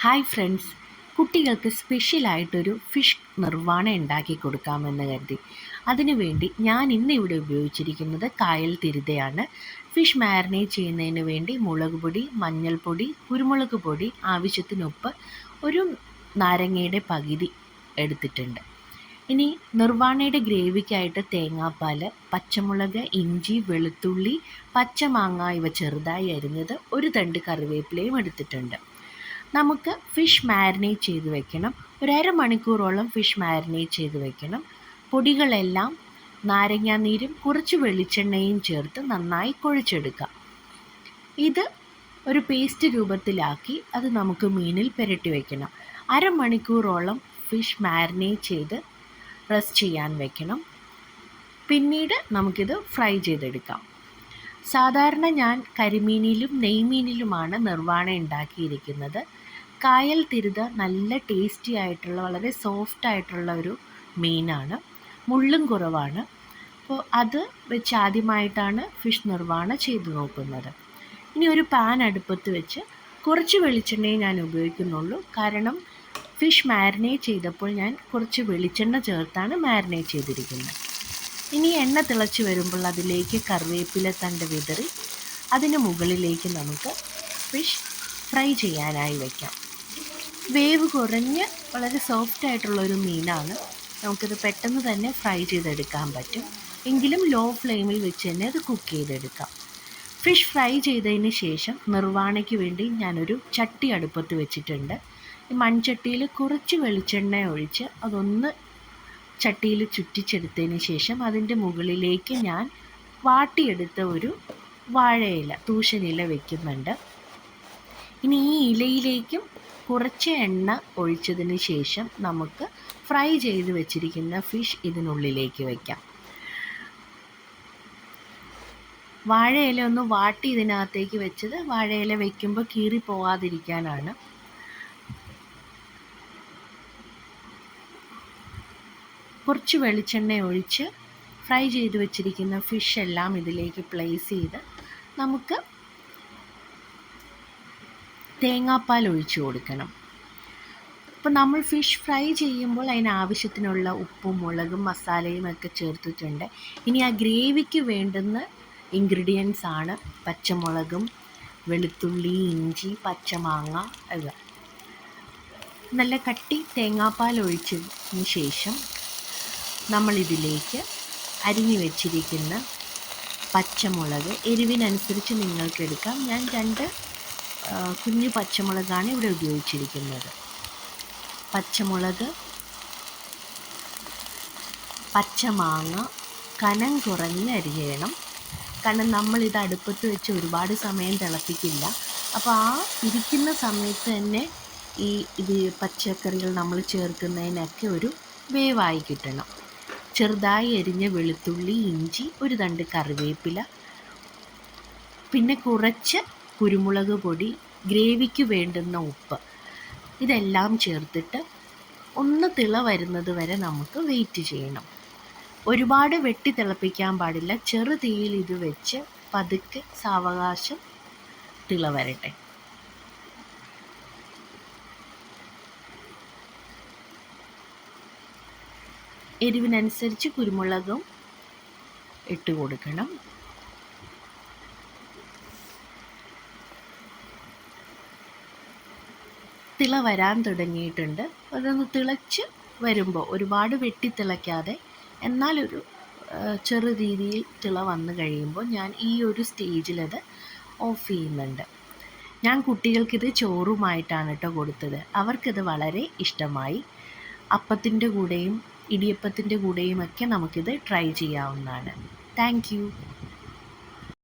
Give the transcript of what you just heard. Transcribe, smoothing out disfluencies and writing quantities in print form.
Hi friends, കുട്ടികൾക്ക് സ്പെഷ്യലായിട്ടൊരു fish നിർവ്വാണം ഉണ്ടാക്കി കൊടുക്കാമെന്ന് കരുതി. അതിനുവേണ്ടി ഞാൻ ഇന്നിവിടെ ഉപയോഗിച്ചിരിക്കുന്നത് കായൽ തിരുതയാണ്. ഫിഷ് മാരിനേറ്റ് ചെയ്യുന്നതിന് വേണ്ടി മുളക് പൊടി, മഞ്ഞൾപ്പൊടി, കുരുമുളക് പൊടി, ആവശ്യത്തിന് ഉപ്പ്, ഒരു നാരങ്ങയുടെ പകുതി എടുത്തിട്ടുണ്ട്. ഇനി നിർവ്വാണയുടെ ഗ്രേവിക്കായിട്ട് തേങ്ങാപ്പാൽ, പച്ചമുളക്, ഇഞ്ചി, വെളുത്തുള്ളി, പച്ചമാങ്ങ ഇവ ചെറുതായി അരിഞ്ഞത്, ഒരു തണ്ട് കറിവേപ്പിലയും എടുത്തിട്ടുണ്ട്. നമുക്ക് ഫിഷ് മാരിനേറ്റ് ചെയ്ത് വെക്കണം. ഒരു അരമണിക്കൂറോളം ഫിഷ് മാരിനേറ്റ് ചെയ്ത് വെക്കണം. പൊടികളെല്ലാം നാരങ്ങാനീരും കുറച്ച് വെളിച്ചെണ്ണയും ചേർത്ത് നന്നായി കുഴച്ചെടുക്കാം. ഇത് ഒരു പേസ്റ്റ് രൂപത്തിലാക്കി അത് നമുക്ക് മീനിൽ പുരട്ടി വയ്ക്കണം. അരമണിക്കൂറോളം ഫിഷ് മാരിനേറ്റ് ചെയ്ത് റെസ്റ്റ് ചെയ്യാൻ വെക്കണം. പിന്നീട് നമുക്കിത് ഫ്രൈ ചെയ്തെടുക്കാം. സാധാരണ ഞാൻ കരിമീനിലും നെയ്മീനിലുമാണ് നിർവ്വാണ ഉണ്ടാക്കിയിരിക്കുന്നത്. കായൽ തിരുത നല്ല ടേസ്റ്റി ആയിട്ടുള്ള, വളരെ സോഫ്റ്റ് ആയിട്ടുള്ള ഒരു മീനാണ്. മുള്ളും കുറവാണ്. അപ്പോൾ അത് വെച്ച് ആദ്യമായിട്ടാണ് ഫിഷ് നിർവ്വാണ ചെയ്തു നോക്കുന്നത്. ഇനി ഒരു പാൻ അടുപ്പത്ത് വെച്ച് കുറച്ച് വെളിച്ചെണ്ണയെ ഞാൻ ഉപയോഗിക്കുന്നുള്ളൂ. കാരണം ഫിഷ് മാരിനേറ്റ് ചെയ്തപ്പോൾ ഞാൻ കുറച്ച് വെളിച്ചെണ്ണ ചേർത്താണ് മാരിനേറ്റ് ചെയ്തിരിക്കുന്നത്. ഇനി എണ്ണ തിളച്ച് വരുമ്പോൾ അതിലേക്ക് കറിവേപ്പില തണ്ട് വിതറി അതിന് മുകളിലേക്ക് നമുക്ക് ഫിഷ് ഫ്രൈ ചെയ്യാനായി വയ്ക്കാം. വേവ് കുറഞ്ഞ് വളരെ സോഫ്റ്റ് ആയിട്ടുള്ളൊരു മീനാണ്. നമുക്കിത് പെട്ടെന്ന് തന്നെ ഫ്രൈ ചെയ്തെടുക്കാൻ പറ്റും. എങ്കിലും ലോ ഫ്ലെയിമിൽ വെച്ച് തന്നെ അത് കുക്ക് ചെയ്തെടുക്കാം. ഫിഷ് ഫ്രൈ ചെയ്തതിന് ശേഷം നിർവ്വാണയ്ക്ക് വേണ്ടി ഞാനൊരു ചട്ടി അടുപ്പത്ത് വെച്ചിട്ടുണ്ട്. ഈ മൺചട്ടിയിൽ കുറച്ച് വെളിച്ചെണ്ണ ഒഴിച്ച് അതൊന്ന് ചട്ടിയിൽ ചുറ്റിച്ചെടുത്തതിന് ശേഷം അതിൻ്റെ മുകളിലേക്ക് ഞാൻ വാട്ടിയെടുത്ത ഒരു വാഴയില, തൂശനില വയ്ക്കുന്നുണ്ട്. ഇനി ഈ ഇലയിലേക്കും കുറച്ച് എണ്ണ ഒഴിച്ചതിന് ശേഷം നമുക്ക് ഫ്രൈ ചെയ്ത് വെച്ചിരിക്കുന്ന ഫിഷ് ഇതിനുള്ളിലേക്ക് വയ്ക്കാം. വാഴയില ഒന്ന് വാട്ടി ഇതിനകത്തേക്ക് വെച്ചത് വാഴയില വയ്ക്കുമ്പോൾ കീറി പോവാതിരിക്കാനാണ്. കുറച്ച് വെളിച്ചെണ്ണ ഒഴിച്ച് ഫ്രൈ ചെയ്ത് വെച്ചിരിക്കുന്ന ഫിഷ് എല്ലാം ഇതിലേക്ക് പ്ലേസ് ചെയ്ത് നമുക്ക് തേങ്ങാപ്പാൽ ഒഴിച്ചു കൊടുക്കണം. അപ്പോൾ നമ്മൾ ഫിഷ് ഫ്രൈ ചെയ്യുമ്പോൾ അതിനാവശ്യത്തിനുള്ള ഉപ്പും മുളകും മസാലയും ഒക്കെ ചേർത്തിട്ടുണ്ട്. ഇനി ആ ഗ്രേവിക്ക് വേണ്ടുന്ന ഇൻഗ്രീഡിയൻസ് ആണ് പച്ചമുളകും വെളുത്തുള്ളി, ഇഞ്ചി, പച്ചമാങ്ങ. ഇത് നല്ല കട്ടി തേങ്ങാപ്പാൽ ഒഴിച്ചതിന് ശേഷം നമ്മളിതിലേക്ക് അരിഞ്ഞു വെച്ചിരിക്കുന്ന പച്ചമുളക്, എരിവിനനുസരിച്ച് നിങ്ങൾക്ക് എടുക്കാം. ഞാൻ 2 കുഞ്ഞു പച്ചമുളകാണ് ഇവിടെ ഉപയോഗിച്ചിരിക്കുന്നത്. പച്ചമുളക്, പച്ചമാങ്ങ കനം കുറഞ്ഞ് അരിയണം. കാരണം നമ്മളിത് അടുപ്പത്ത് വെച്ച് ഒരുപാട് സമയം തിളപ്പിക്കില്ല. അപ്പോൾ ആ ഇരിക്കുന്ന സമയത്ത് തന്നെ ഇത് പച്ചക്കറികൾ നമ്മൾ ചേർക്കുന്നതിനൊക്കെ ഒരു വേവായി കിട്ടണം. ചെറുതായി എരിഞ്ഞ വെളുത്തുള്ളി, ഇഞ്ചി, ഒരു തണ്ട് കറിവേപ്പില, പിന്നെ കുറച്ച് കുരുമുളക് പൊടി, ഗ്രേവിക്ക് വേണ്ടുന്ന ഉപ്പ്, ഇതെല്ലാം ചേർത്തിട്ട് ഒന്ന് തിള വരുന്നത് വരെ നമുക്ക് വെയിറ്റ് ചെയ്യണം. ഒരുപാട് വെട്ടി തിളപ്പിക്കാൻ പാടില്ല. ചെറു തീയിൽ ഇത് വെച്ച് പതുക്കെ സാവകാശം തിള വരട്ടെ. എരിവിനനുസരിച്ച് കുരുമുളകും ഇട്ട് കൊടുക്കണം. തിള വരാൻ തുടങ്ങിയിട്ടുണ്ട്. അതൊന്ന് തിളച്ച് വരുമ്പോൾ ഒരുപാട് വെട്ടി തിളയ്ക്കാതെ എന്നാലൊരു ചെറു രീതിയിൽ തിള വന്നു കഴിയുമ്പോൾ ഞാൻ ഈ ഒരു സ്റ്റേജിലത് ഓഫ് ചെയ്യുന്നുണ്ട്. ഞാൻ കുട്ടികൾക്കിത് ചോറുമായിട്ടാണ് കേട്ടോ കൊടുത്തത്. അവർക്കിത് വളരെ ഇഷ്ടമായി. അപ്പത്തിൻ്റെ കൂടെയും ഇടിയപ്പത്തിൻ്റെ കൂടെയുമൊക്കെ നമുക്കിത് ട്രൈ ചെയ്യാവുന്നതാണ്. Thank you.